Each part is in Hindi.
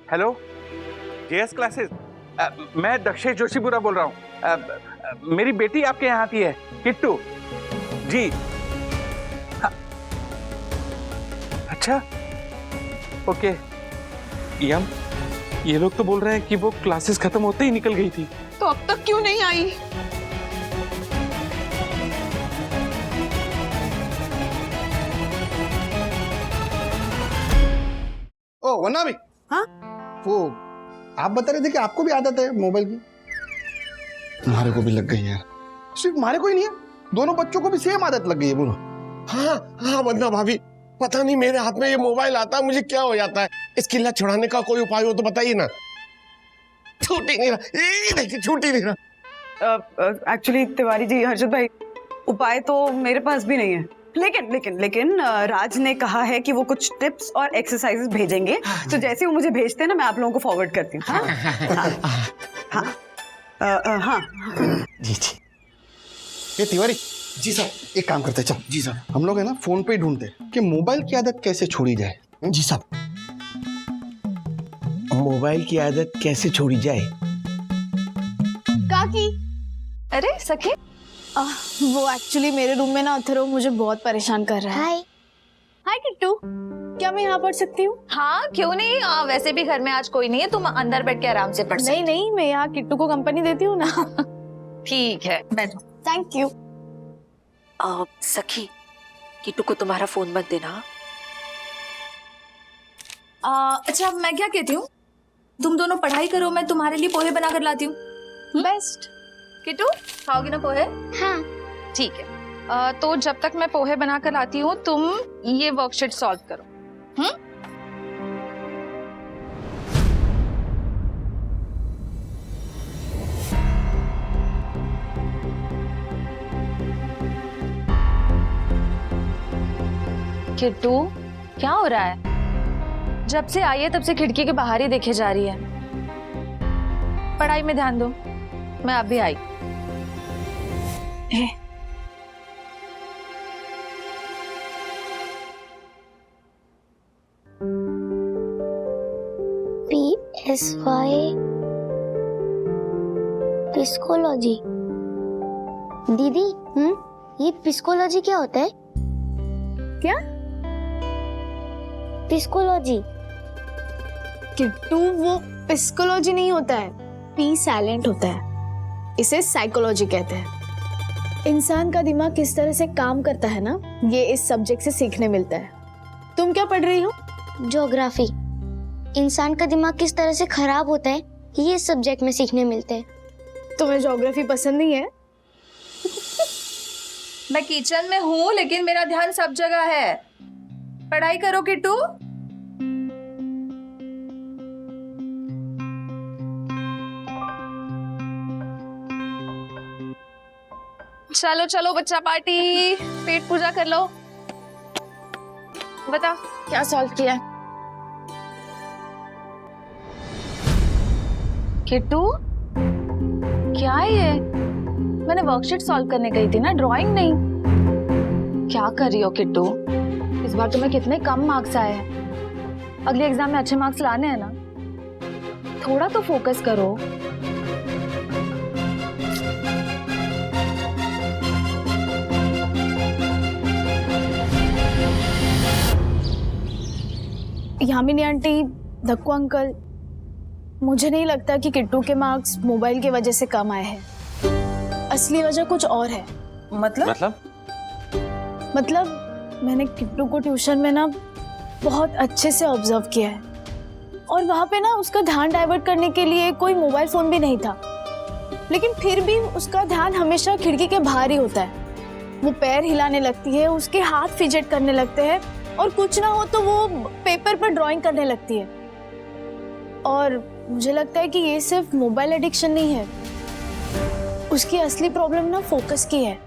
Hello, JS classes. मैं दक्षेश जोशीपुरा बोल रहा हूँ। मेरी बेटी आपके यहाँ आती है, किट्टू जी। हाँ। अच्छा, ओके। यम, ये लोग तो बोल रहे हैं कि वो क्लासेस खत्म होते ही निकल गई थी। तो अब तक क्यों नहीं आई? ओ वरना भी। हाँ? वो आप बता रहे थे कि आपको भी आदत है मोबाइल की। तुम्हारे को भी लग गई है। सिर्फ हमारे को ही नहीं है, दोनों बच्चों को भी सेम आदत लग गई है। बोलो। हाँ हाँ वंदना भाभी, पता नहीं मेरे हाथ में ये मोबाइल आता है मुझे क्या हो जाता है। इसकी लत छुड़ाने का कोई उपाय हो तो बताइए ना। छूट ही नहीं रहा, ये देखिए छूट ही नहीं रहा। एक्चुअली तिवारी जी, हर्षद भाई, उपाय तो मेरे पास भी नहीं है। लेकिन राज ने कहा है कि वो कुछ टिप्स और एक्सरसाइजेस भेजेंगे। तो जैसे वो मुझे भेजते हैं ना, मैं आप लोगों को फॉरवर्ड करती हूँ। हाँ। जी जी। ये तिवारी जी साहब। एक काम करते हैं, चल। जी साहब। हम लोग है ना फोन पे ही ढूंढते हैं कि मोबाइल की आदत कैसे छोड़ी जाए। जी साहब। मोबाइल की आदत कैसे छोड़ी जाए? काकी। अरे सखी, वो एक्चुअली मेरे रूम में ना अथर्व मुझे बहुत परेशान कर रहा है। हाय। हाय किट्टू, क्या मैं यहाँ पढ़ सकती हूँ? हाँ क्यों नहीं, वैसे भी घर में आज कोई नहीं है, तुम अंदर बैठ के आराम से पढ़ सकती। नहीं, मैं यहाँ किट्टू को कंपनी देती हूँ ना। ठीक है, बैठो। Thank you. सखी, किट्टू को तुम्हारा फोन मत देना। अच्छा मैं क्या कहती हूँ, तुम दोनों पढ़ाई करो, मैं तुम्हारे लिए पोहे बना कर लाती हूँ। बेस्ट। किट्टू, खाओगी ना पोहे? हाँ। ठीक है। तो जब तक मैं पोहे बना कर लाती हूँ, तुम ये वर्कशीट सॉल्व करो। किट्टू, क्या हो रहा है? जब से आई है तब से खिड़की के बाहर ही देखे जा रही है। पढ़ाई में ध्यान दो। मैं अभी आई। PSY पिस्कोलॉजी। दीदी, ये पिस्कोलॉजी क्या होता है? क्या? पिस्कोलॉजी। किट्टू, वो पिस्कोलॉजी नहीं होता है, पी साइलेंट होता है। इसे साइकोलॉजी कहते हैं। इंसान का दिमाग किस तरह से काम करता है ना, ये इस सब्जेक्ट से सीखने मिलता है। तुम क्या पढ़ रही हो? ज्योग्राफी। इंसान का दिमाग किस तरह से खराब होता है ये इस सब्जेक्ट में सीखने मिलते हैं। तुम्हें ज्योग्राफी पसंद नहीं है? मैं किचन में हूँ लेकिन मेरा ध्यान सब जगह है। पढ़ाई करो किट्टू। चलो चलो बच्चा पार्टी, पेट पूजा कर लो। बता क्या सॉल्व किया? किट्टू, क्या है ये? मैंने वर्कशीट सॉल्व करने गई थी ना, ड्राइंग नहीं। क्या कर रही हो किट्टू? इस बार तुम्हें कितने कम मार्क्स आए हैं। अगले एग्जाम में अच्छे मार्क्स लाने हैं ना, थोड़ा तो फोकस करो। यामिनी आंटी, धक्कू अंकल, मुझे नहीं लगता कि किट्टू के मार्क्स मोबाइल की वजह से कम आए हैं। असली वजह कुछ और है। मतलब मैंने किट्टू को ट्यूशन में ना बहुत अच्छे से ऑब्जर्व किया है, और वहाँ पे ना उसका ध्यान डाइवर्ट करने के लिए कोई मोबाइल फोन भी नहीं था, लेकिन फिर भी उसका ध्यान हमेशा खिड़की के बाहर ही होता है। वो पैर हिलाने लगती है, उसके हाथ फिजेट करने लगते हैं, और कुछ ना हो तो वो पेपर पर ड्राइंग करने लगती है। और मुझे लगता है कि ये सिर्फ मोबाइल एडिक्शन नहीं है, उसकी असली प्रॉब्लम ना फोकस की है।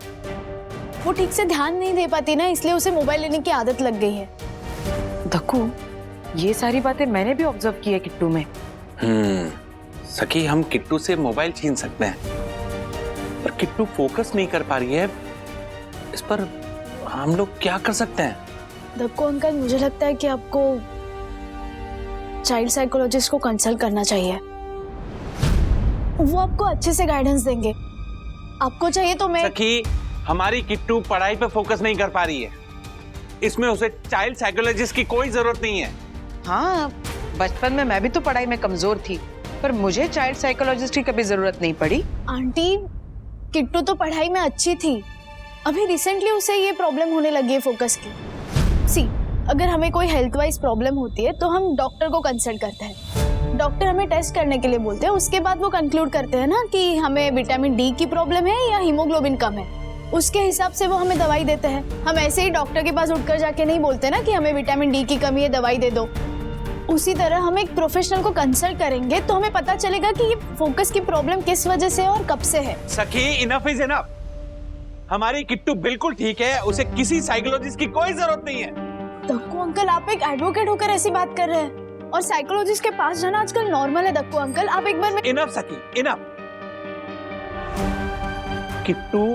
वो ठीक से ध्यान नहीं दे पाती ना, इसलिए उसे मोबाइल लेने की आदत लग गई है। धक्कू, ये सारी बातें मैंने भी ऑब्जर्व की है किट्टू में। सखी, हम किट्टू से मोबाइल छीन सकते हैं, पर किट्टू फोकस नहीं कर पा रही है। इस पर हम लोग क्या कर सकते हैं? धक्कू अंकल, मुझे लगता है कि आपको चाइल्ड साइकोलॉजिस्ट को कंसल्ट करना चाहिए। वो आपको अच्छे से गाइडेंस देंगे। आपको चाहिए तो मैं सखी, हमारी किट्टू पढ़ाई पे फोकस नहीं कर पा रही है, इसमें उसे चाइल्ड साइकोलॉजिस्ट की कोई जरूरत नहीं है। हाँ, बचपन में मैं भी तो पढ़ाई में कमजोर थी, पर मुझे चाइल्ड साइकोलॉजिस्ट की कभी जरूरत नहीं पड़ी। आंटी, किट्टू तो पढ़ाई में अच्छी थी, अभी रिसेंटली उसे ये प्रॉब्लम होने लगी है फोकस की। सी, अगर हमें कोई हेल्थ वाइज प्रॉब्लम होती है तो हम डॉक्टर को कंसल्ट करते हैं। डॉक्टर हमें टेस्ट करने के लिए बोलते हैं, उसके बाद वो कंक्लूड करते हैं ना कि हमें विटामिन डी की प्रॉब्लम है या हीमोग्लोबिन कम है। उसके हिसाब से वो हमें दवाई देते हैं। हम ऐसे ही डॉक्टर के पास उठकर जाके नहीं बोलते ना कि हमें विटामिन डी की कमी है, दवाई दे दो। उसी तरह हम एक प्रोफेशनल को कंसल्ट करेंगे तो हमें पता चलेगा कि ये फोकस की प्रॉब्लम किस वजह से है और कब से है। सखी, इनफ इज इनफ। हमारी किट्टू बिल्कुल ठीक है, उसे किसी साइकोलॉजिस्ट की कोई जरूरत नहीं है। दक्कू अंकल, आप एक एडवोकेट होकर ऐसी बात कर रहे हैं और साइकोलॉजिस्ट के पास जाना आजकल नॉर्मल है। दक्कू अंकल, आप एक बार इनफ सखी, इनफ। किट्टू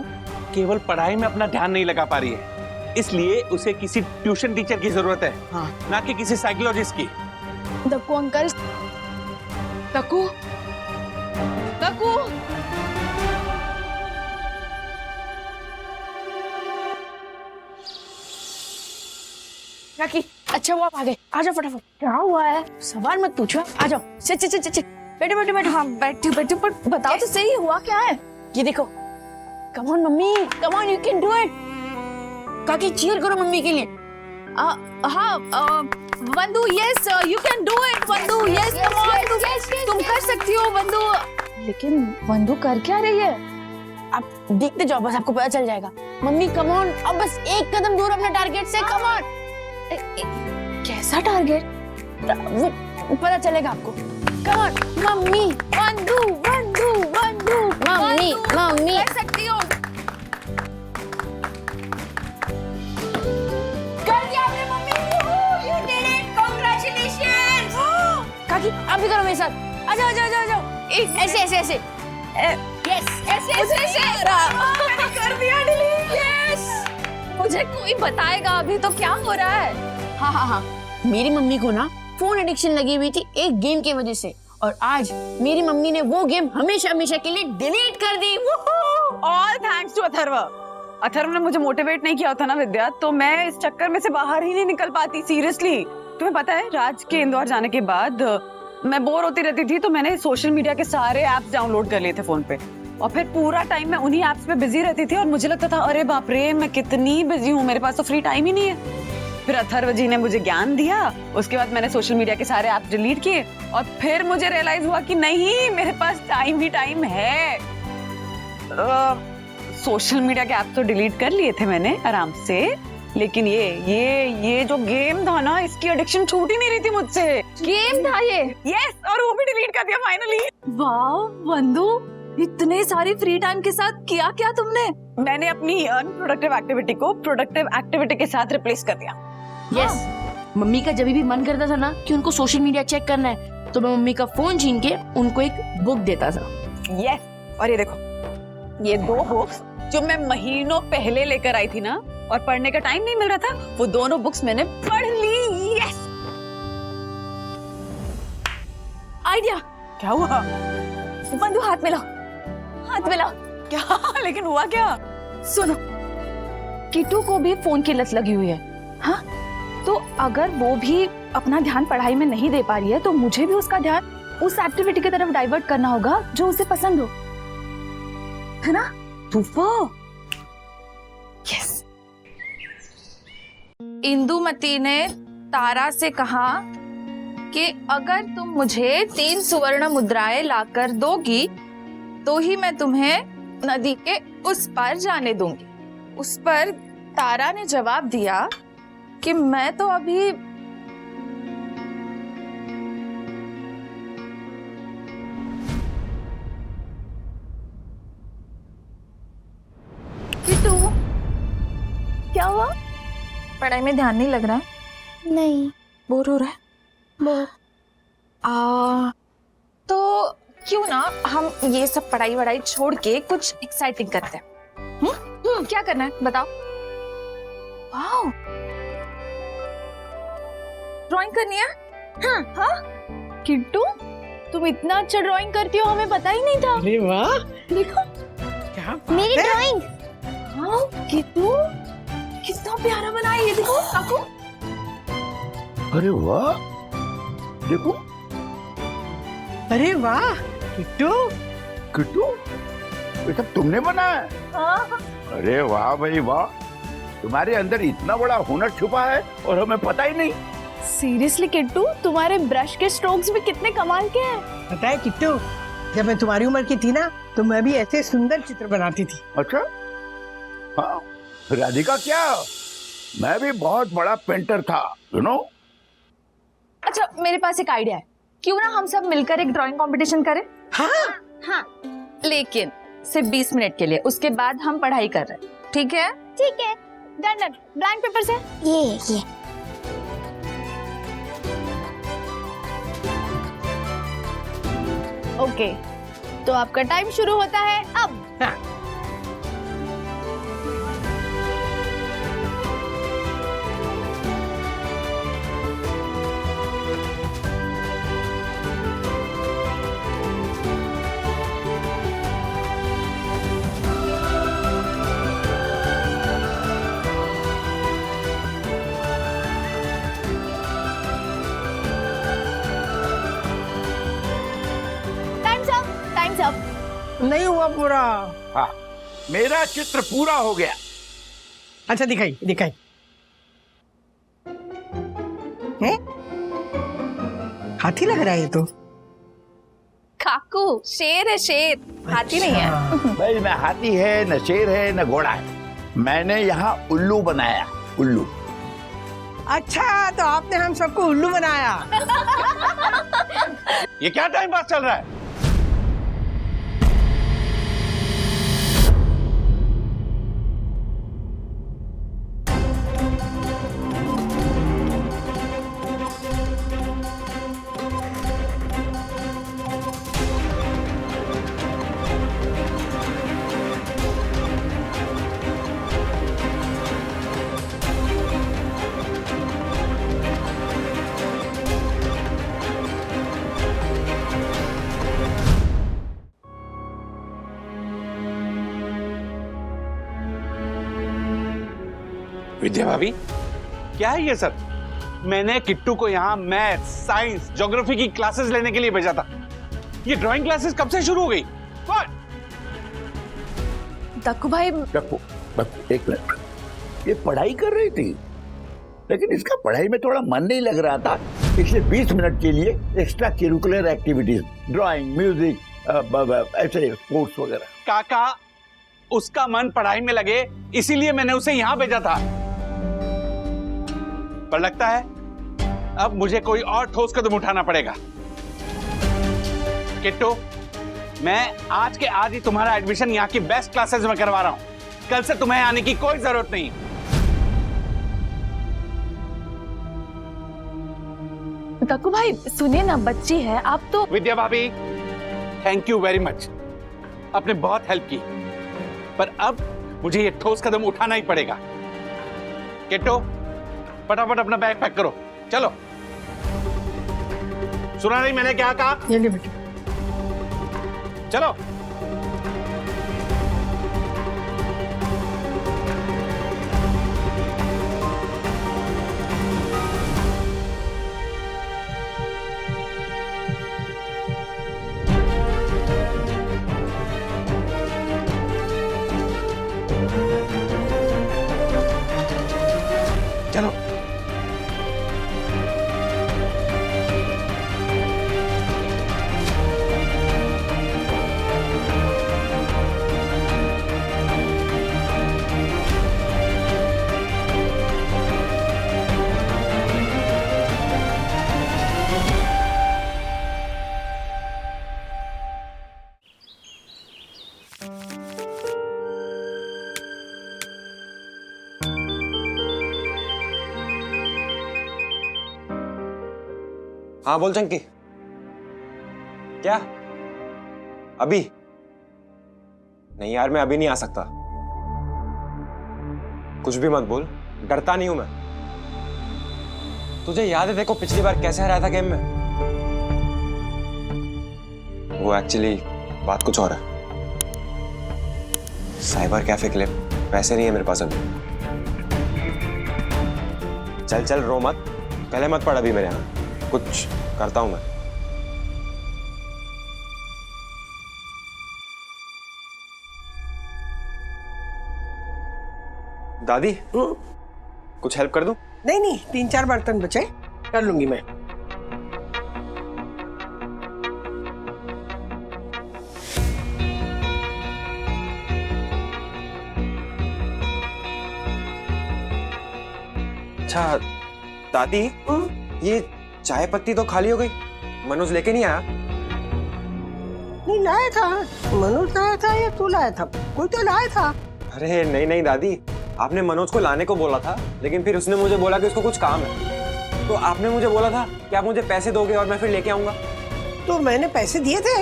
केवल पढ़ाई में अपना ध्यान नहीं लगा पा रही है, इसलिए उसे किसी ट्यूशन टीचर की जरूरत है। हाँ। ना कि किसी साइकोलॉजिस्ट की। दक्कू अंकल, दक्कू, दक्कू, राखी, अच्छा वो आप आ गए, आ जाओ फटाफट। क्या हुआ है? सवाल मत पूछो, आ जाओ। बैठो बैठो बैठो। हाँ, बैठो बैठो, पर बताओ तो सही, हुआ क्या है? ये देखो। Come on mummy, come on, you can do it. काकी, चीयर करो मम्मी के लिए। हाँ, Vandu, yes you can do it. Vandu, yes, come on, तुम कर सकती हो वंदू। लेकिन वंदू कर क्या रही है? आप देखते जाओ, बस आपको पता चल जाएगा। मम्मी कम ऑन, अब बस एक कदम दूर अपने टारगेट से। Come on. कैसा टारगेट? वो पता चलेगा आपको। Come on mummy. Vandu, Vandu, Vandu, mummy, mummy कर सकती हो। कर दिया आपने mummy. You did it, congratulations. काकी, आप भी करो मेरे साथ। आ जाओ, आ जाओ, आ जाओ। ऐसे ऐसे ऐसे। यस, ऐसे ऐसे ऐसे। मैंने कर दिया डिलीट। यस। मुझे कोई बताएगा अभी तो क्या हो रहा है? हाँ हाँ हाँ, मेरी मम्मी को ना फोन एडिक्शन लगी हुई थी एक गेम की वजह से, और आज मेरी मम्मी ने वो गेम हमेशा हमेशा के लिए डिलीट कर दी। All thanks to Atharv. Atharv ने मुझे मोटिवेट नहीं किया होता ना विद्या, तो मैं इस चक्कर में से बाहर ही नहीं निकल पाती। सीरियसली, तुम्हें पता है, राज के इंदौर जाने के बाद मैं बोर होती रहती थी, तो मैंने सोशल मीडिया के सारे ऐप्स डाउनलोड कर लिए थे फोन पे, और फिर पूरा टाइम मैं उन्हीं ऐप्स पे बिजी रहती थी, और मुझे लगता था अरे बाप रे, मैं कितनी बिजी हूँ, मेरे पास तो फ्री टाइम ही नहीं है। फिर अथर्व जी ने मुझे ज्ञान दिया, उसके बाद मैंने सोशल मीडिया के सारे ऐप्स डिलीट किए, और फिर मुझे रियलाइज हुआ कि नहीं, मेरे पास टाइम ही टाइम है। सोशल मीडिया के ऐप्स तो डिलीट कर लिए थे मैंने आराम से, लेकिन ये जो गेम था ना, इसकी एडिक्शन छूट ही नहीं रही थी मुझसे। गेम था ये? यस, और वो भी डिलीट कर दिया फाइनली। वाह वंदू, इतने सारे फ्री टाइम के साथ किया क्या तुमने? मैंने अपनी अनप्रोडक्टिव एक्टिविटी को प्रोडक्टिव एक्टिविटी के साथ रिप्लेस कर दिया। यस, मम्मी का जब भी मन करता था ना कि उनको सोशल मीडिया चेक करना है, तो मैं मम्मी का फोन छीन के उनको एक बुक देता था। यस, और ये देखो, ये 2 बुक्स जो मैं महीनों पहले लेकर आई थी ना, और पढ़ने का टाइम नहीं मिल रहा था, वो दोनों बुक्स मैंने पढ़ ली। यस। आइडिया। क्या हुआ? बंधु, हाथ मिलाओ, हाथ मिलाओ। क्या? लेकिन हुआ क्या? सुनो, किट्टू को भी फोन की लत लगी हुई है। हाँ, तो अगर वो भी अपना ध्यान पढ़ाई में नहीं दे पा रही है, तो मुझे भी उसका ध्यान उस एक्टिविटी की तरफ डाइवर्ट करना होगा जो उसे पसंद हो, है ना? यस। इंदुमती ने तारा से कहा कि अगर तुम मुझे 3 स्वर्ण मुद्राएं लाकर दोगी, तो ही मैं तुम्हें नदी के उस पार जाने दूंगी। उस पर तारा ने जवाब दिया कि मैं तो अभी किट्टू, क्या हुआ? पढ़ाई में ध्यान नहीं लग रहा? नहीं। बोर हो रहा है? बहुत। तो क्यों ना हम ये सब पढ़ाई वढ़ाई छोड़ के कुछ एक्साइटिंग करते हैं? क्या करना है बताओ? वाओ, ड्राइंग करनी है? किट्टू, तुम इतना अच्छा ड्राइंग करती हो, हमें पता ही नहीं था। अरे वाह, देखो क्या मेरी ड्राइंग। हाँ किट्टू, कितना प्यारा बना है ये, देखो काकू। अरे वाह, देखो। अरे वाह किट्टू, किट्टू, ये सब तुमने बनाया? हाँ। अरे वाह भाई वाह, तुम्हारे अंदर इतना बड़ा हुनर छुपा है और हमें पता ही नहीं। सीरियसली किट्टू, तुम्हारे ब्रश के स्ट्रोक्स भी कितने कमाल के हैं। पता है किट्टू, जब मैं तुम्हारी उम्र की थी ना, तो मैं भी ऐसे सुंदर चित्र बनाती थी। अच्छा, हाँ राधिका, क्या मैं भी बहुत बड़ा पेंटर था, यू नो। अच्छा, मेरे पास एक आइडिया है, क्यों ना हम सब मिलकर एक ड्राइंग कंपटीशन करें? हाँ लेकिन सिर्फ 20 मिनट के लिए, उसके बाद हम पढ़ाई कर रहे हैं, ठीक है? ठीक है, डन डन। ब्लैंक पेपर से ये ओके, तो आपका टाइम शुरू होता है अब। Times up. नहीं हुआ पूरा। हाँ, मेरा चित्र पूरा हो गया। अच्छा दिखाई दिखाई। हाथी लग रहा है ये तो। काकू, शेर है, शेर, हाथी नहीं है। भाई न हाथी है, न शेर है, न घोड़ा है, मैंने यहाँ उल्लू बनाया, उल्लू। अच्छा, तो आपने हम सबको उल्लू बनाया। ये क्या टाइम पास चल रहा है? विद्या भाभी, क्या है ये सब? मैंने किट्टू को यहाँ मैथ्स, साइंस, ज्योग्राफी की क्लासेस लेने के लिए भेजा था। ये ड्राइंग क्लासेस कब से शुरू हो गई? कौन? दक्कू भाई, देखो, एक मिनट, ये पढ़ाई कर रही थी, लेकिन इसका पढ़ाई में थोड़ा मन नहीं लग रहा था, इसलिए 20 मिनट के लिए extra curricular activities, drawing, music, ऐसे स्पोर्ट्स वगैरह। काका, उसका मन पढ़ाई में लगे इसीलिए मैंने उसे यहाँ भेजा था, पर लगता है अब मुझे कोई और ठोस कदम उठाना पड़ेगा। किट्टू, मैं आज के आज ही तुम्हारा एडमिशन यहाँ की बेस्ट क्लासेस में करवा रहा हूँ। कल से तुम्हें आने की कोई जरूरत नहीं। दक्कू भाई सुनिए ना, बच्ची है आप तो। विद्या भाभी, थैंक यू वेरी मच, आपने बहुत हेल्प की, पर अब मुझे ये ठोस कदम उठाना ही पड़ेगा। किट्टू, फटाफट अपना बैग पैक करो, चलो। सुना नहीं मैंने क्या कहा? ये ले बेटा। चलो। चलो। हाँ बोल चंकी। क्या? अभी नहीं यार, मैं अभी नहीं आ सकता। कुछ भी मत बोल, डरता नहीं हूं मैं। तुझे याद है देखो पिछली बार कैसे हराया था गेम में? वो एक्चुअली बात कुछ और है। साइबर कैफे के लिए पैसे नहीं है मेरे पास अभी। चल चल रो मत, पहले मत पड़ अभी मेरे यहाँ, कुछ करता हूं मैं। दादी कुछ हेल्प कर दूं? नहीं नहीं, 3-4 बर्तन बचे, कर लूंगी मैं। अच्छा दादी, ये चाय पत्ती तो खाली हो गई, मनोज लेके नहीं आया? नहीं लाया था, मनोज लाया था या तू लाया था? कोई तो लाया था। अरे नहीं नहीं दादी, आपने मनोज को लाने को बोला था, लेकिन फिर उसने मुझे बोला कि उसको कुछ काम है। तो आपने मुझे बोला था कि आप मुझे पैसे दोगे और मैं फिर लेके आऊंगा। तो मैंने पैसे दिए थे।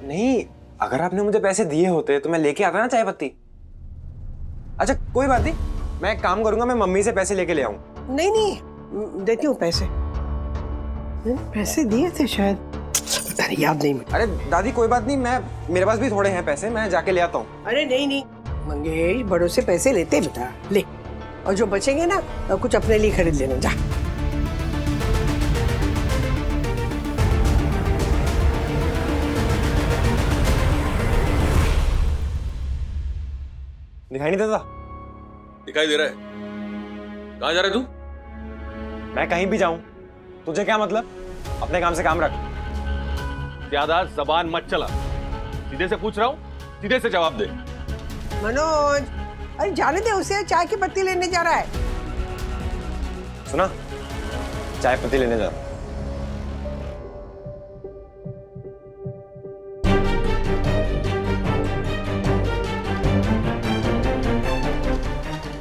नहीं, अगर आपने मुझे पैसे दिए होते तो मैं लेके आता ना चाय पत्ती। अच्छा कोई बात नहीं, मैं एक काम करूंगा, मैं मम्मी से पैसे लेके ले आऊं। नहीं नहीं, देती हूँ पैसे। पैसे दिए थे शायद, पता नहीं, याद नहीं। अरे दादी कोई बात नहीं, मेरे पास भी थोड़े हैं पैसे, मैं जाके ले आता हूँ। अरे नहीं नहीं मंगेश, बड़ों से पैसे लेते बेटा, ले। और जो बचेंगे ना कुछ अपने लिए खरीद लेना, जा। दिखाई नहीं देता? दिखाई दे रहा है। कहाँ जा रहे तू? मैं कहीं भी जाऊं, तुझे क्या मतलब? अपने काम से काम रख। ज्यादा जबान मत चला, सीधे से पूछ रहा हूँ, सीधे से जवाब दे। मनोज, अरे जाने दे उसे, चाय की पत्ती लेने जा रहा है। सुना, चाय पत्ती लेने जा रहा हूं।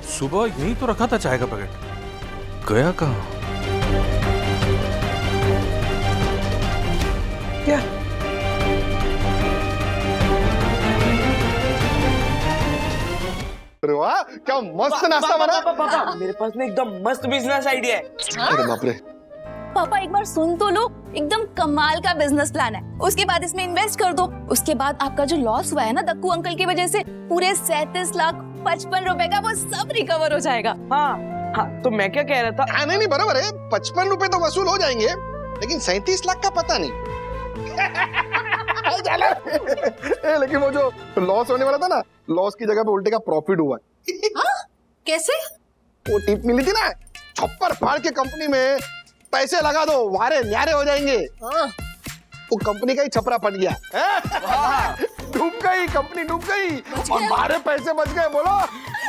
सुबह यही तो रखा था चाय का पैकेट, गया कहाँ? क्या? अरे वाह, क्या मस्त नाश्ता बना। पापा मेरे पास में एकदम मस्त बिजनेस आइडिया है। अरे बाप रे। पापा एक बार सुन तो लो, एकदम कमाल का बिजनेस प्लान है। उसके बाद इसमें इन्वेस्ट कर दो, उसके बाद आपका जो लॉस हुआ है ना दक्कू अंकल की वजह से, पूरे 37,55,000 रुपए का, वो सब रिकवर हो जाएगा। हाँ, तो मैं क्या कह रहा था? हाँ नहीं बराबर है, 55 रुपए तो वसूल हो जाएंगे, लेकिन 37 लाख का पता नहीं। लेकिन वो जो लॉस होने वाला था ना, लॉस की जगह पे उल्टे का प्रॉफिट हुआ है। कैसे? वो टिप मिली थी ना, छप्पर फाड़ के कंपनी में पैसे लगा दो, वारे न्यारे हो जाएंगे। वो कंपनी का ही छपरा फट गया, डूब गई कंपनी, डूब गई और हमारे पैसे बच गए। बोलो,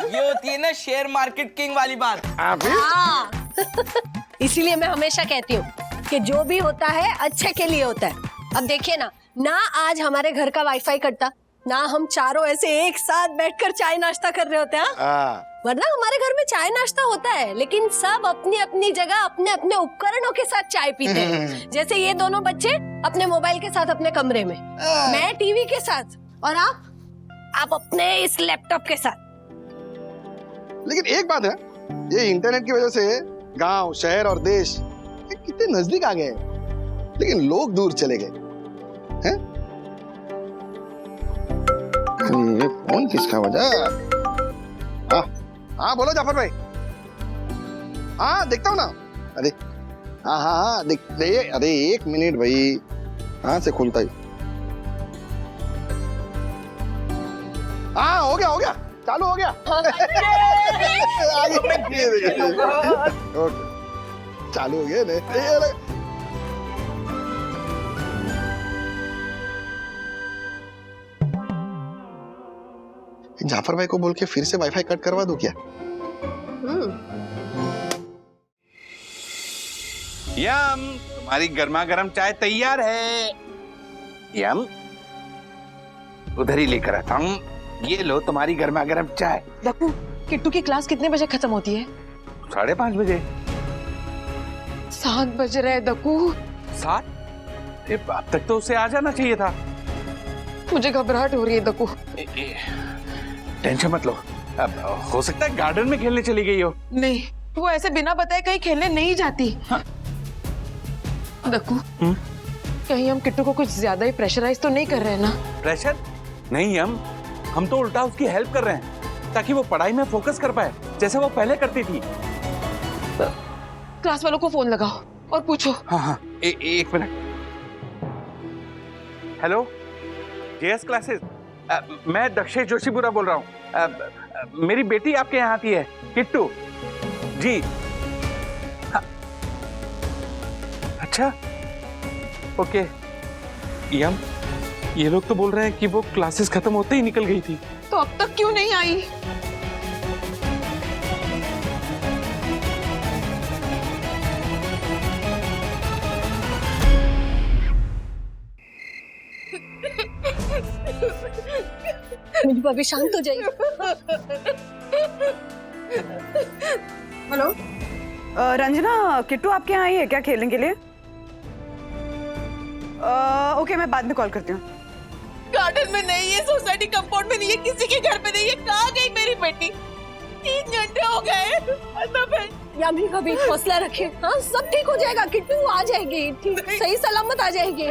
ये होती है ना शेयर मार्केट किंग वाली बात। इसीलिए मैं हमेशा कहती हूँ कि जो भी होता है अच्छे के लिए होता है। अब देखिए ना आज हमारे घर का वाईफाई कटता, ना हम चारों ऐसे एक साथ बैठकर चाय नाश्ता कर रहे होते हैं। वरना हमारे घर में चाय नाश्ता होता है, लेकिन सब अपनी अपनी जगह अपने अपने उपकरणों के साथ चाय पीते हैं। जैसे ये दोनों बच्चे अपने मोबाइल के साथ अपने कमरे में, मैं टीवी के साथ, और आप अपने इस लैपटॉप के साथ। लेकिन एक बात है, ये इंटरनेट की वजह से गांव, शहर और देश कितने नजदीक आ गए, लेकिन लोग दूर चले गए हैं। ये फोन किसका बजा? हाँ बोलो जाफर भाई। हाँ देखता हूँ ना। अरे हाँ देख, अरे 1 मिनट भाई, कहाँ से खुलता ही? हाँ हो गया, चालू हो गया। चालू हो गया। जाफर भाई को बोल के फिर से वाईफाई कट करवा दूं क्या? यम, तुम्हारी गर्मा गर्म चाय तैयार है। यम, उधर ही लेकर आता हूँ। ये लो तुम्हारी गर्मा गर्म चाय। दक्कू, किट्टू की क्लास कितने बजे खत्म होती है? 5:30 बजे। 7 बज रहे दक्कू। 7? अब तक तो उसे आ जाना चाहिए था। मुझे घबराहट हो रही है दक्कू। टेंशन मत लो, अब हो सकता है गार्डन में खेलने चली गई हो। नहीं, वो ऐसे बिना बताए कहीं खेलने नहीं जाती। दक्कू, कहीं हम किट्टू को कुछ ज्यादा ही प्रेशराइज तो नहीं कर रहे हैं ना? प्रेशर नहीं, हम तो उल्टा उसकी हेल्प कर रहे हैं ताकि वो पढ़ाई में फोकस कर पाए जैसे वो पहले करती थी। क्लास वालों को फोन लगाओ और पूछो। हाँ, एक मिनट। हेलो, जेएस क्लासेस, मैं दक्षेश जोशीपुरा बोल रहा हूँ। मेरी बेटी आपके यहाँ आती है, किट्टू जी। हाँ। अच्छा, ओके। ये लोग तो बोल रहे हैं कि वो क्लासेस खत्म होते ही निकल गई थी। तो अब तक क्यों नहीं आई? मेरी भाभी शांत हो जाइए। हेलो, रंजना, किट्टू आपके यहाँ आई है क्या खेलने के लिए? ओके, मैं बाद में कॉल करती हूँ। गार्डन में नहीं है, सोसाइटी कंपाउंड में नहीं है, किसी के घर पे नहीं है। कहाँ गई मेरी बेटी? 3 घंटे हो गए। यामिनी भाभी हौसला रखे, हाँ सब ठीक हो जाएगा। किट्टू आ जाएगी, ठीक सही सलामत आ जाएगी।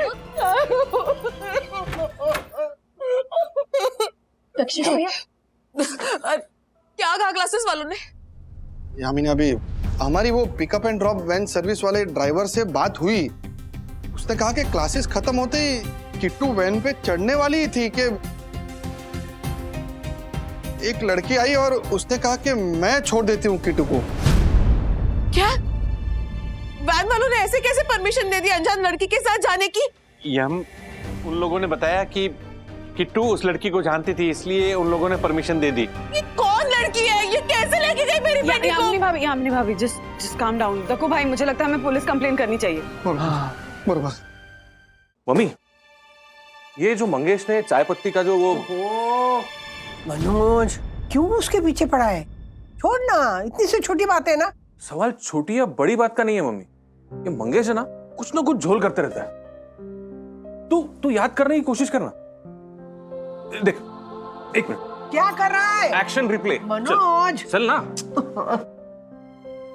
दक्षिश भैया, क्या कहा क्लासेस वालों ने? यामिनी, अभी हमारी वो pickup and drop van service वाले ड्राइवर से बात हुई। उसने कहा कि क्लासेस खत्म होते ही किट्टू वैन पे चढ़ने वाली थी कि एक लड़की आई और उसने कहा कि मैं छोड़ देती हूँ किट्टू को। क्या? वैन वालों ने ऐसे कैसे परमिशन दे दी अनजान लड़की के साथ जाने की? उन लोगों ने बताया कि किट्टू उस लड़की को जानती थी, इसलिए उन लोगों ने परमिशन दे दी। ये कौन लड़की है? ये कैसे लेके गई मेरी बेटी को? यामिनी भाभी, जस्ट काम डाउन। दक्कू भाई, मुझे लगता है हमें पुलिस कंप्लेन करनी चाहिए। बरोबर। मम्मी, ये जो मंगेश ने चाय पत्ती का जो वो मनोज, क्यों उसके पीछे पड़ा है? छोड़ ना, इतनी सी छोटी बात है ना। सवाल छोटी या बड़ी बात का नहीं है मम्मी। ये मंगेश है ना कुछ झोल करते रहता है। तू याद करने की कोशिश करना। देख, एक मिनट। क्या कर रहा है? Action replay. मनोज, चल ना।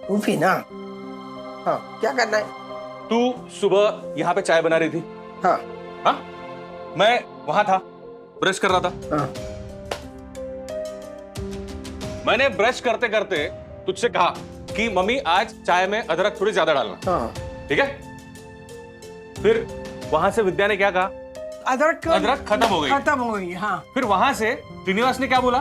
तू भी ना। हाँ, क्या करना है? तू सुबह यहाँ पे चाय बना रही थी। हाँ। हाँ? मैं वहां था, ब्रश कर रहा था। हाँ। मैंने ब्रश करते करते तुझसे कहा कि मम्मी आज चाय में अदरक थोड़ी ज्यादा डालना। हाँ। ठीक है? फिर वहां से विद्या ने क्या कहा? अदरक खत्म हो गई। हाँ। फिर वहां से श्रीनिवास ने क्या बोला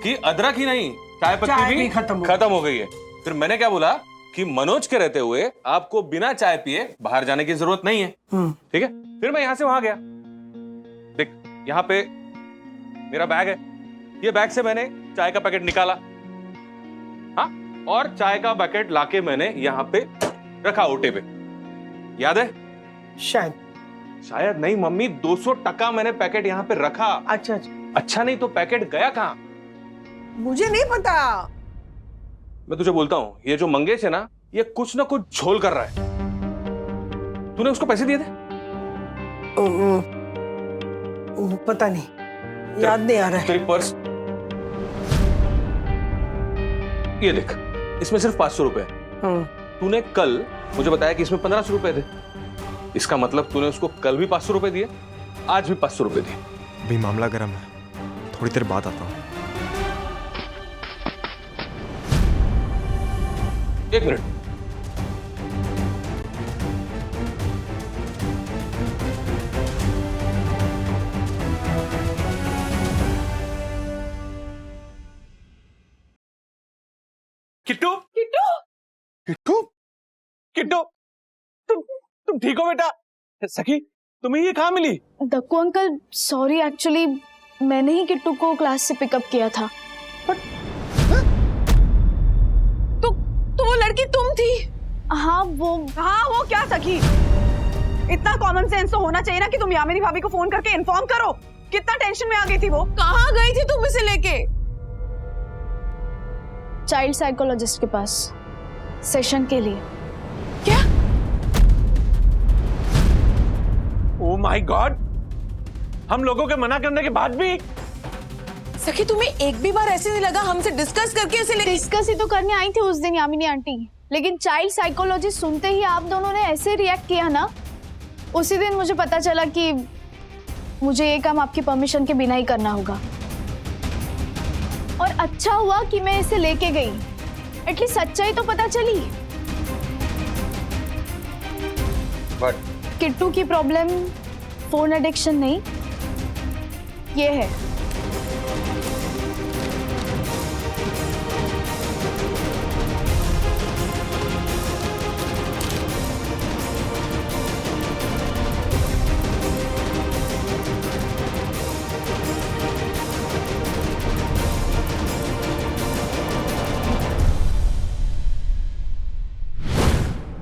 कि अदरक ही नहीं, चाय पत्ती भी खत्म हो गई है। फिर मैंने क्या बोला कि मनोज के रहते हुए आपको बिना चाय पिए बाहर जाने की जरूरत नहीं है। ठीक है? फिर मैं यहां से वहां गया। देख, यहाँ पे मेरा बैग है। ये बैग से मैंने चाय का पैकेट निकाला। हाँ, और चाय का पैकेट लाके मैंने यहाँ पे रखा ओटे पे। याद है? शायद नहीं मम्मी, 200% मैंने पैकेट यहाँ पे रखा। अच्छा नहीं तो पैकेट गया कहाँ? मुझे नहीं पता। मैं तुझे बोलता हूँ, ये जो मंगेश है ना, ये कुछ ना कुछ झोल कर रहा है। तूने उसको पैसे दिए थे? पता नहीं, याद नहीं आ रहा है। तेरी पर्स ये देख, इसमें सिर्फ 500 रुपए है। तूने कल मुझे बताया कि इसमें 1500 रुपए थे। इसका मतलब तूने उसको कल भी 500 रुपए दिए, आज भी 500 रुपए दिए। अभी मामला गर्म है, थोड़ी देर बाद आता हूँ। एक मिनट। किट्टू, तुम ठीक हो बेटा? सखी, तुम्हें ये कहाँ मिली? दक्कू अंकल, सॉरी, एक्चुअली मैंने ही किट्टू को क्लास से पिकअप किया था। तो वो लड़की तुम थी? हाँ वो क्या सखी? इतना कॉमन सेंस तो होना चाहिए ना कि तुम यामिनी भाभी को फोन करके इन्फॉर्म करो। कितना टेंशन में आ गई थी वो। कहाँ गई थी तुम इसे लेके? चाइल्ड साइकोलॉजिस्ट के पास सेशन के लिए। क्या? ओह माय गॉड, हम लोगों के मना करने के बाद भी सखी तुम्हें एक भी बार ऐसे नहीं लगा हमसे डिस्कस करके उसे डिस्कस ही तो करने आई थी उस दिन यामिनी आंटी, लेकिन चाइल्ड साइकोलॉजी सुनते ही आप दोनों ने ऐसे रिएक्ट किया ना, उसी दिन मुझे पता चला कि मुझे ये काम आपकी परमिशन के बिना ही करना होगा। और अच्छा हुआ कि मैं इसे लेके गई, एटलीस्ट सच्चाई तो पता चली। बट किट्टू की प्रॉब्लम फोन एडिक्शन नहीं, ये है।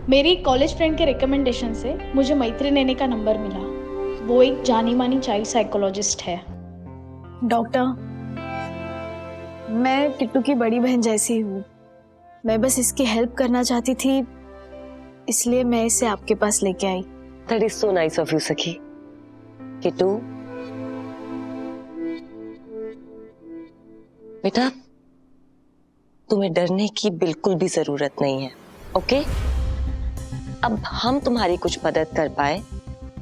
मेरी कॉलेज फ्रेंड के रिकमेंडेशन से मुझे मैत्री नेने का नंबर मिला। वो एक जानी मानी चाइल्ड साइकोलॉजिस्ट है। डॉक्टर, मैं किट्टू की बड़ी बहन जैसी हूँ, मैं बस इसकी हेल्प करना चाहती थी, इसलिए मैं इसे आपके पास लेके आई। That is so nice of you, सखी। किट्टू, बेटा तुम्हें डरने की बिल्कुल भी जरूरत नहीं है, ओके? अब हम तुम्हारी कुछ मदद कर पाए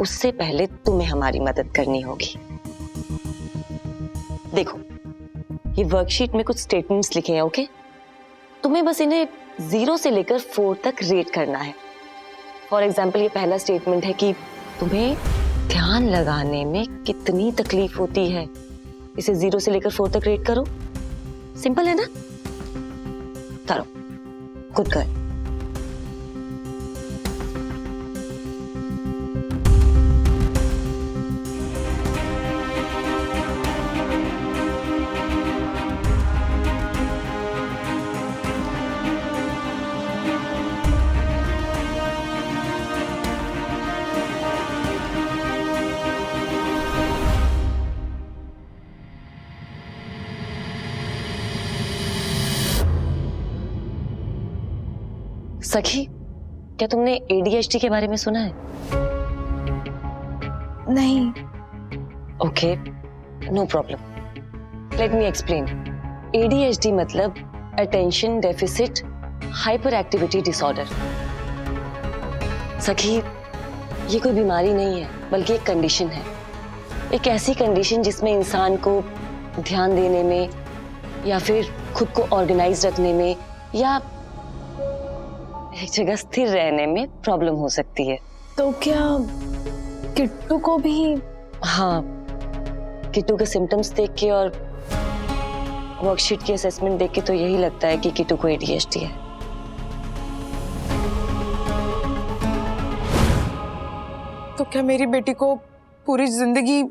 उससे पहले तुम्हें हमारी मदद करनी होगी। देखो, ये वर्कशीट में कुछ स्टेटमेंट्स लिखे हैं, ओके? तुम्हें बस इन्हें 0 से लेकर 4 तक रेट करना है। फॉर एग्जाम्पल, ये पहला स्टेटमेंट है कि तुम्हें ध्यान लगाने में कितनी तकलीफ होती है। इसे 0 से लेकर 4 तक रेट करो। सिंपल है ना? करो, गुड गर्ल। सखी, क्या तुमने ADHD के बारे में सुना है? नहीं। Okay, no problem. Let me explain. ADHD मतलब attention deficit hyperactivity disorder. Sakhi, ये कोई बीमारी नहीं है, बल्कि एक कंडीशन है। एक ऐसी कंडीशन जिसमें इंसान को ध्यान देने में या फिर खुद को ऑर्गेनाइज रखने में या एक जगह स्थिर रहने में प्रॉब्लम हो सकती है। तो क्या किट्टू को भी? हाँ, किट्टू के सिम्टम्स देख के और वर्कशीट की असेसमेंट देख के तो यही लगता है कि किट्टू को ADHD है। तो क्या मेरी बेटी को पूरी जिंदगी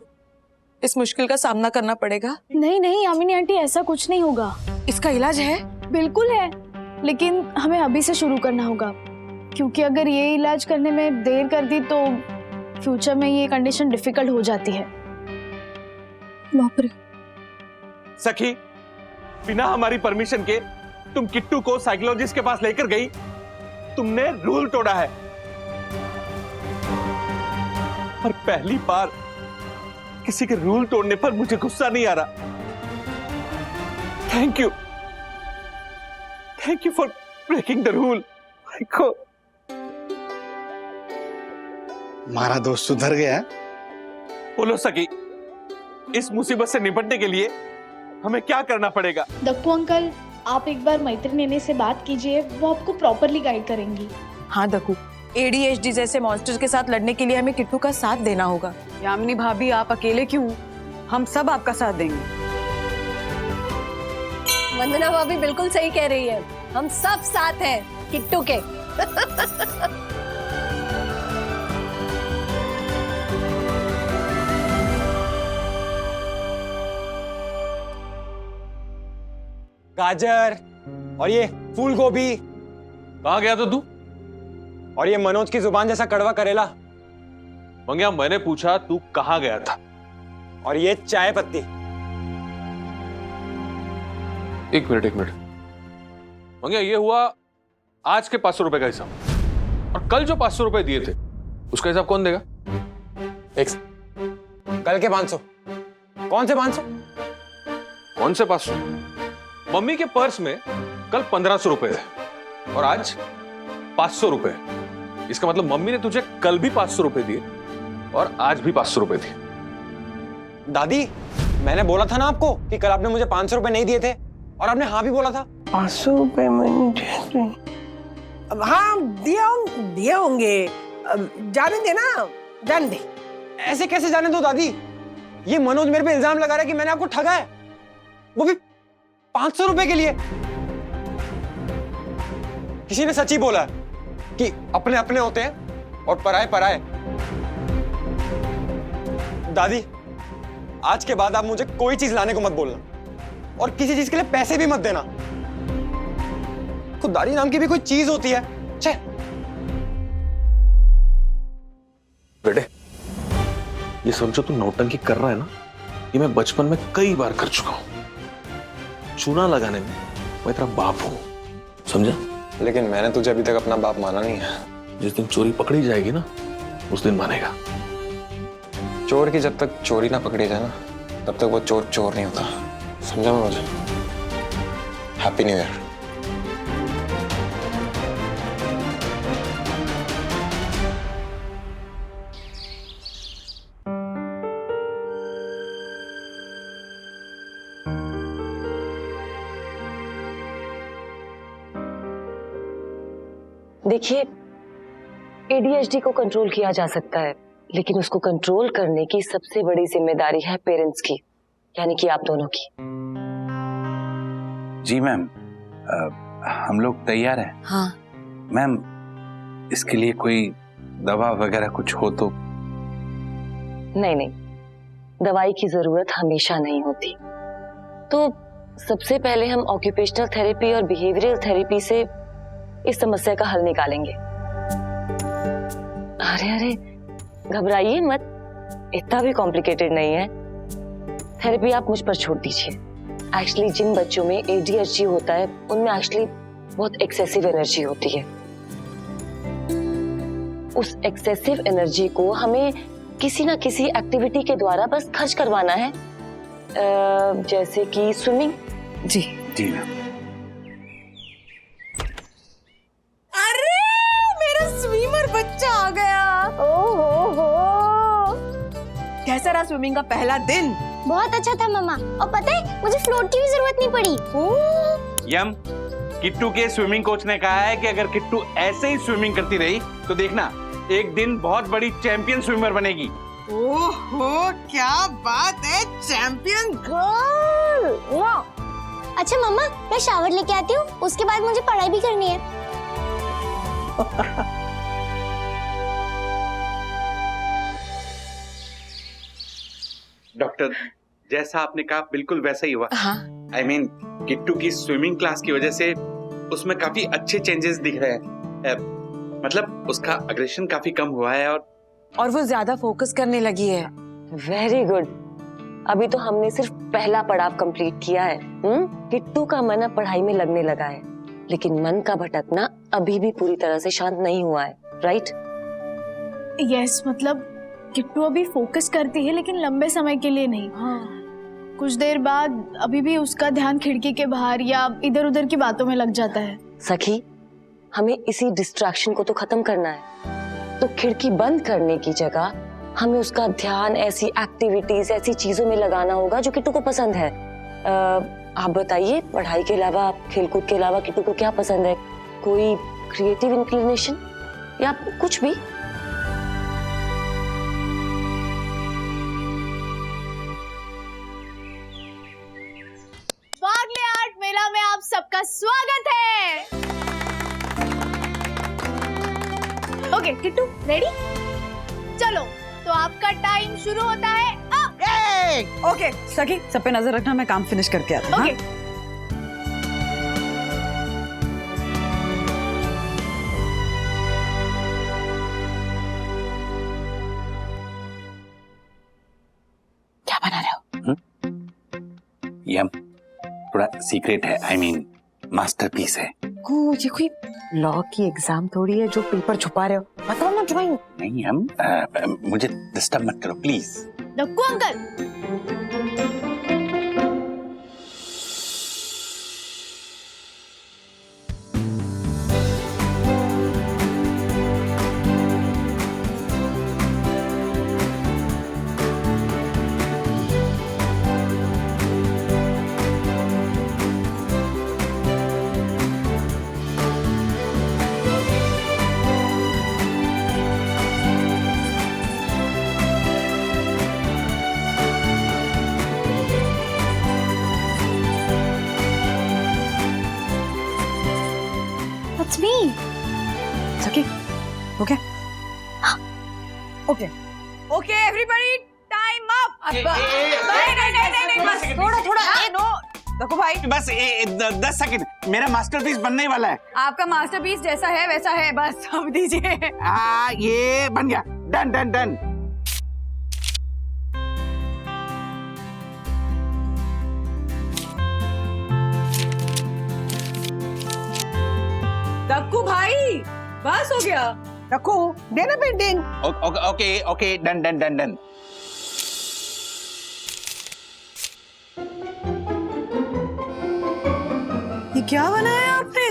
इस मुश्किल का सामना करना पड़ेगा? नहीं नहीं यामिनी आंटी, ऐसा कुछ नहीं होगा। इसका इलाज है? बिल्कुल है, लेकिन हमें अभी से शुरू करना होगा, क्योंकि अगर ये इलाज करने में देर कर दी तो फ्यूचर में ये कंडीशन डिफिकल्ट हो जाती है। बाप रे। सखी, बिना हमारी परमिशन के तुम किट्टू को साइकोलॉजिस्ट के पास लेकर गई, तुमने रूल तोड़ा है। और पहली बार किसी के रूल तोड़ने पर मुझे गुस्सा नहीं आ रहा। Thank you for breaking the rule. हमारा दोस्त सुधर गया। बोलो सखी, इस मुसीबत से निपटने के लिए हमें क्या करना पड़ेगा? दक्कू अंकल, आप एक बार मैत्री नेने से बात कीजिए, वो आपको प्रॉपरली गाइड करेंगी। हाँ दक्कू, ADHD जैसे मॉन्स्टर के साथ लड़ने के लिए हमें किट्टू का साथ देना होगा। यामिनी भाभी, आप अकेले क्यों? हम सब आपका साथ देंगे। वंदना भाभी बिल्कुल सही कह रही है, हम सब साथ हैं किट्टू के। गाजर और ये फूल गोभी। कहाँ गया था तू? और ये मनोज की जुबान जैसा कड़वा करेला। मंग्या, मैंने पूछा तू कहाँ गया था? और ये चाय पत्ती। एक मिनट। मंग्या, ये हुआ आज के 500 रुपए का हिसाब, और कल जो 500 रुपए दिए थे उसका हिसाब कौन देगा? कल के 500? कौन से 500? कौन से 500? मम्मी के पर्स में कल 1500 रुपए थे और आज 500 रुपए। इसका मतलब मम्मी ने तुझे कल भी 500 रुपए दिए और आज भी 500 रुपए दिए। दादी, मैंने बोला था ना आपको कि कल आपने मुझे 500 रुपए नहीं दिए थे और आपने हाँ भी बोला था। 500 रुपए मैंने अब हाँ दिए होंगे। जाने दे ना, जाने दे। ऐसे कैसे जाने दो दादी? ये मनोज मेरे पे इल्जाम लगा रहा है कि मैंने आपको ठगा है, वो भी 500 रुपए के लिए। किसी ने सच ही बोला कि अपने अपने होते हैं और पराए पराए। दादी, आज के बाद आप मुझे कोई चीज लाने को मत बोलना और किसी चीज के लिए पैसे भी मत देना। खुददारी नाम की भी कोई चीज होती है। छे। बेटे, ये सब जो तू नौटंकी कर रहा है ना, ये मैं बचपन में कई बार कर चुका हूं। चूना लगाने में मैं तेरा बाप हूं, समझा? लेकिन मैंने तुझे अभी तक अपना बाप माना नहीं है। जिस दिन चोरी पकड़ी जाएगी ना, उस दिन मानेगा। चोर की जब तक चोरी ना पकड़ी जाए ना, तब तक वो चोर चोर नहीं होता, समझा मुझे? Happy new year. देखिए, ADHD को कंट्रोल किया जा सकता है, लेकिन उसको कंट्रोल करने की सबसे बड़ी जिम्मेदारी है पेरेंट्स की, यानी कि आप दोनों की। जी मैम, हम लोग तैयार हैं। हाँ मैम, इसके लिए कोई दवा वगैरह कुछ हो तो? नहीं, दवाई की जरूरत हमेशा नहीं होती। तो सबसे पहले हम ऑक्यूपेशनल थेरेपी और बिहेवियरल थेरेपी से इस समस्या का हल निकालेंगे। अरे घबराइए मत, इतना भी कॉम्प्लिकेटेड नहीं है। थेरेपी आप मुझ पर छोड़ दीजिए। एक्चुअली जिन बच्चों में ADHD होता है, उनमें एक्चुअली बहुत एक्सेसिव एनर्जी होती है। उस एक्सेसिव एनर्जी को हमें किसी ना किसी एक्टिविटी के द्वारा बस खर्च करवाना है, जैसे कि स्विमिंग। जी मैम। अरे मेरा स्विमर बच्चा आ गया। ओहो, कैसा रहा स्विमिंग का पहला दिन? बहुत अच्छा था मम्मा, और पता है मुझे फ्लोट की भी जरूरत नहीं पड़ी। यम, किट्टू के स्विमिंग कोच ने कहा है कि अगर किट्टू ऐसे ही स्विमिंग करती रही तो देखना एक दिन बहुत बड़ी चैंपियन स्विमर बनेगी। ओहो, क्या बात है, चैंपियन गर्ल। अच्छा मम्मा, मैं शावर लेके आती हूँ, उसके बाद मुझे पढ़ाई भी करनी है। डॉक्टर, जैसा आपने कहा बिल्कुल वैसा ही हुआ। I mean, किट्टू की स्विमिंग क्लास की वजह से उसमें काफी अच्छे चेंजेस दिख रहे हैं। मतलब उसका अग्रेशन काफी कम हुआ है और वो ज्यादा फोकस करने लगी है। Very good. अभी तो हमने सिर्फ पहला पड़ाव कंप्लीट किया है। किट्टू का मन अब पढ़ाई में लगने लगा है, लेकिन मन का भटकना अभी भी पूरी तरह से शांत नहीं हुआ है, राइट? यस, मतलब किट्टू अभी फोकस करती है, लेकिन लंबे समय के लिए नहीं। कुछ देर बाद अभी भी उसका ध्यान खिड़की के बाहर या इधर उधर की बातों में लग जाता है। सखी, हमें इसी डिस्ट्रैक्शन को तो खत्म करना है। तो खिड़की बंद करने की जगह हमें उसका ध्यान ऐसी एक्टिविटीज, ऐसी चीजों में लगाना होगा जो किट्टू को पसंद है। आप बताइए, पढ़ाई के अलावा, खेलकूद के अलावा किट्टू को क्या पसंद है? कोई क्रिएटिव इंक्लिनेशन या कुछ भी? वागले आर्ट मेला में आप सबका स्वागत है। Okay Kittu, ready? चलो, तो आपका टाइम शुरू होता है अब। ओके सखी, सब पे नजर रखना, मैं काम फिनिश करके आता हूँ। ओके। क्या बना रहे हो? यम, थोड़ा सीक्रेट है, I mean, मास्टरपीस है। ये कोई लॉ की एग्जाम थोड़ी है जो पेपर छुपा रहे हो। बताओ ना ड्राइंग। नहीं यम, मुझे डिस्टर्ब मत करो please. Dakku uncle, It's me. Sakhi, okay okay okay everybody, time up. नहीं, बस थोड़ा नो। देखो भाई, बस 10 सेकंड, मेरा मास्टरपीस बनने वाला है। आपका मास्टरपीस जैसा है वैसा है, बस अब दीजिए। हाँ, ये बन गया। Done done done. दक्कू भाई, बस हो गया। रखो, देना painting. Okay okay okay, done done done done. ये क्या बनाया आपने?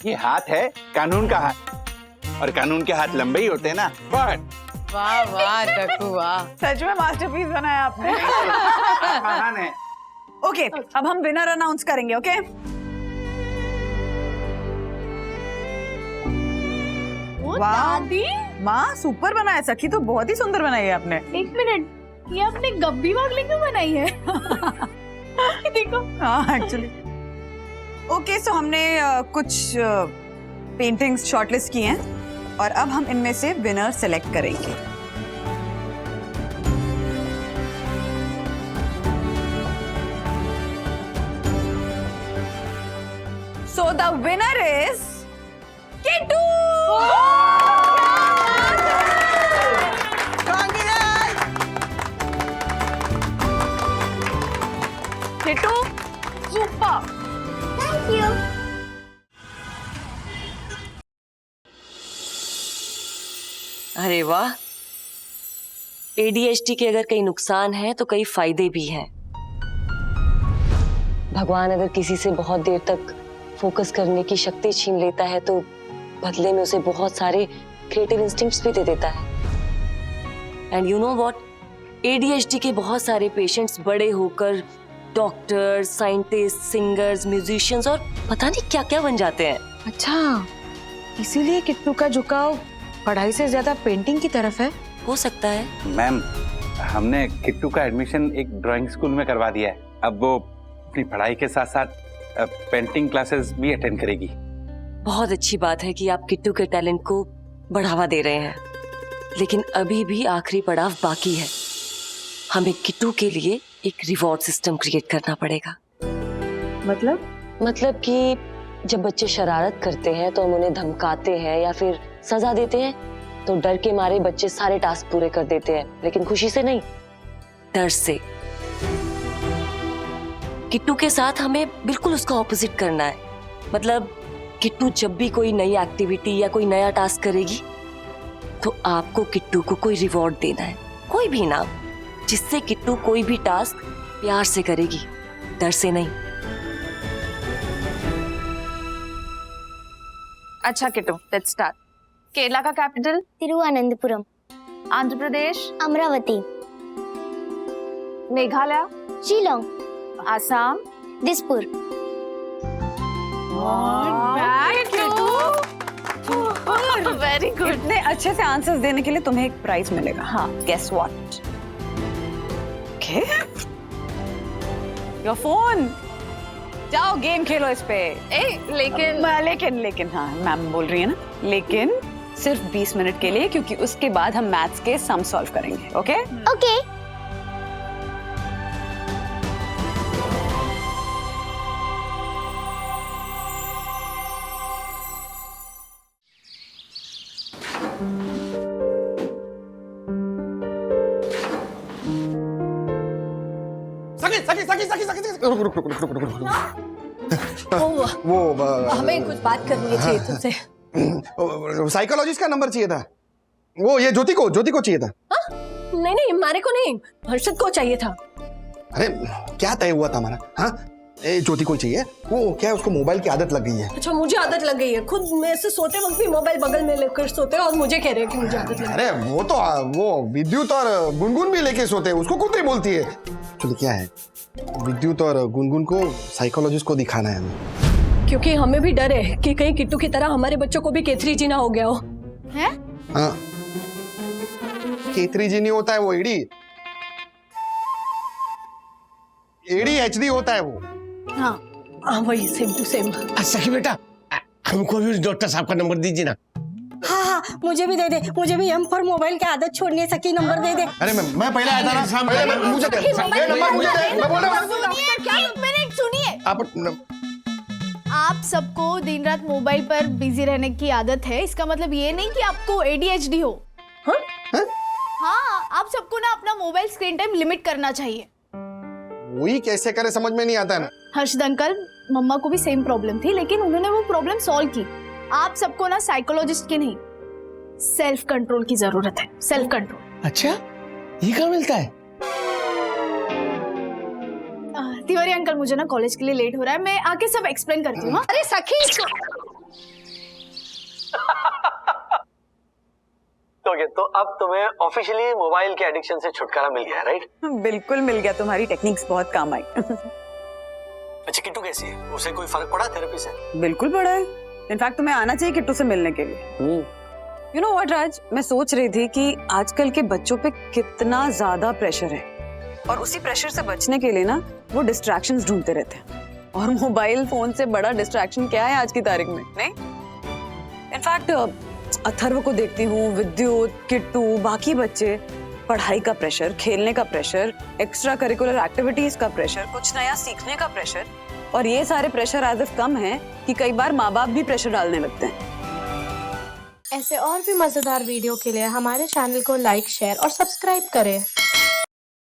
ये हाथ है कानून का हाथ, और कानून के हाथ लंबे ही होते हैं ना। बट वाह वाह दक्कू वाह, सच में मास्टरपीस बनाया आपने। महान है। ओके, अब हम विनर अनाउंस करेंगे। ओके, दादी, माँ सुपर बनाया। सखी तो बहुत ही सुंदर बनाई है आपने। एक मिनट, ये आपने गब्बी वागले क्यों बनाई है? देखो। हाँ एक्चुअली। ओके, सो हमने कुछ पेंटिंग्स शॉर्टलिस्ट की हैं और अब हम इनमें से विनर सेलेक्ट करेंगे। So the winner is Kittu. Kittu super. Thank you. अरे वाह, ADHD के अगर कई नुकसान हैं तो कई फायदे भी हैं। भगवान अगर किसी से बहुत देर तक फोकस करने की शक्ति छीन लेता है तो बदले में उसे बहुत सारे क्रिएटिव इंस्टिंक्ट्स भी दे देता है। And you know what, ADHD के बहुत सारे पेशेंट्स बड़े होकर डॉक्टर, साइंटिस्ट, सिंगर्स, म्यूजिशियंस और पता नहीं क्या क्या बन जाते हैं। अच्छा, इसीलिए किट्टू का झुकाव पढ़ाई से ज्यादा पेंटिंग की तरफ है। हो सकता है। मैम, हमने किट्टू का एडमिशन एक ड्राइंग स्कूल में करवा दिया है। अब वो अपनी पढ़ाई के साथ साथ पेंटिंग क्लासेस भी अटेंड करेगी। बहुत अच्छी बात है कि आप किट्टू के टैलेंट को बढ़ावा दे रहे हैं, लेकिन अभी भी आखिरी पड़ाव बाकी है। हमें किट्टू के लिए एक रिवॉर्ड सिस्टम क्रिएट करना पड़ेगा। मतलब कि जब बच्चे शरारत करते हैं तो हम उन्हें धमकाते हैं या फिर सजा देते हैं, तो डर के मारे बच्चे सारे टास्क पूरे कर देते हैं, लेकिन खुशी से नहीं, डर से। किट्टू के साथ हमें बिल्कुल उसका ऑपोजिट करना है। मतलब किट्टू जब भी कोई नई एक्टिविटी या कोई नया टास्क करेगी तो आपको किट्टू को कोई रिवॉर्ड देना है, कोई भी इनाम, जिससे किट्टू कोई भी टास्क प्यार से करेगी, डर से नहीं। अच्छा किट्टू, लेट्स स्टार्ट। केरला का capital? Thiruvananthapuram. Andhra Pradesh? Amaravati. Meghalaya? Shillong. Assam? Dispur. Very good. इतने अच्छे से आंसर्स देने के लिए तुम्हें एक प्राइज मिलेगा। हाँ, guess what? Okay, your phone. जाओ गेम खेलो इस पे। लेकिन हाँ, मैम बोल रही है ना, लेकिन सिर्फ 20 मिनट के लिए, क्योंकि उसके बाद हम मैथ्स के सम सॉल्व करेंगे। Okay okay. वो हमें कुछ बात करनी थी तुमसे। साइकोलॉजिस्ट का नंबर चाहिए था। वो ये ज्योति को चाहिए था। नहीं नहीं, हमारे को नहीं, हर्षद को चाहिए था। अरे क्या तय हुआ था हमारा? हाँ, ज्योति को चाहिए। वो क्या है, उसको मोबाइल की आदत लग गई है। अच्छा, मुझे आदत लग गई है। खुद में से सोते वक्त भी मोबाइल बगल में लेकर सोते हैं और मुझे कह रहे हैं कि मुझे आदत लग गई। अरे वो विद्युत और गुनगुन भी लेके सोते हैं, उसको खुद नहीं बोलती है। एक्चुअली क्या है, विद्युत और गुनगुन को साइकोलॉजिस्ट को दिखाना है हमें, क्योंकि हमें भी डर है कि कहीं किट्टू की तरह हमारे बच्चों को भी केथरी ना हो गया हो। हैं? हाँ, केथरी जी नहीं होता है वो, एडी HD होता है वो। हाँ, हाँ वही सेम टू सेम। सखी बेटा हमको भी उस डॉक्टर साहब का नंबर दीजिए ना। हाँ हाँ मुझे भी दे दे, मुझे भी एम फॉर मोबाइल की आदत छोड़नी है। सखी नंबर दे दे। अरे मैं पहले आया था ना, पहले मुझे दे, ये नंबर मुझे दे, मैं बोल रहा हूँ। सुनिए, आप सबको दिन रात मोबाइल पर बिजी रहने की आदत है, इसका मतलब ये नहीं कि आपको ADHD हो। हाँ, आप सबको ना अपना मोबाइल स्क्रीन टाइम लिमिट करना चाहिए। वही कैसे करे समझ में नहीं आता है ना। हर्षद अंकल, मम्मा को भी सेम प्रॉब्लम थी, लेकिन उन्होंने वो प्रॉब्लम सॉल्व की। आप सबको ना साइकोलॉजिस्ट की नहीं, सेल्फ कंट्रोल की जरूरत है। Self control. अच्छा, ये कहाँ मिलता है? तिवारी अंकल, मुझे ना कॉलेज के लिए लेट हो रहा है, मैं आके सब एक्सप्लेन करती हूँ। अरे सखी तो अब तुम्हें ऑफिशियली मोबाइल के एडिक्शन से छुटकारा मिल गया, राइट? बिल्कुल मिल गया, तुम्हारी टेक्निक्स बहुत काम आई। अच्छा किट्टू कैसी है? उसे कोई फर्क पड़ा थेरेपी से? बिल्कुल पड़ा है। इनफैक्ट तुम्हें आना चाहिए किट्टू से मिलने के लिए। यू नो व्हाट राज, मैं सोच रही थी कि आजकल के बच्चों पे कितना ज्यादा प्रेशर है, और उसी प्रेशर से बचने के लिए ना वो डिस्ट्रैक्शंस ढूंढते रहते हैं, और मोबाइल फोन से बड़ा डिस्ट्रैक्शन क्या है आज की तारीख में, नहीं? इनफैक्ट अथर्व को देखती हूँ, विद्युत, किट्टू, बाकी बच्चे, पढ़ाई का प्रेशर, खेलने का प्रेशर, एक्स्ट्रा करिकुलर एक्टिविटीज का प्रेशर, कुछ नया सीखने का प्रेशर, और ये सारे प्रेशर एज इफ कम है कि कई बार माँ बाप भी प्रेशर डालने लगते हैं। ऐसे और भी मजेदार वीडियो के लिए हमारे चैनल को लाइक, शेयर और सब्सक्राइब करें।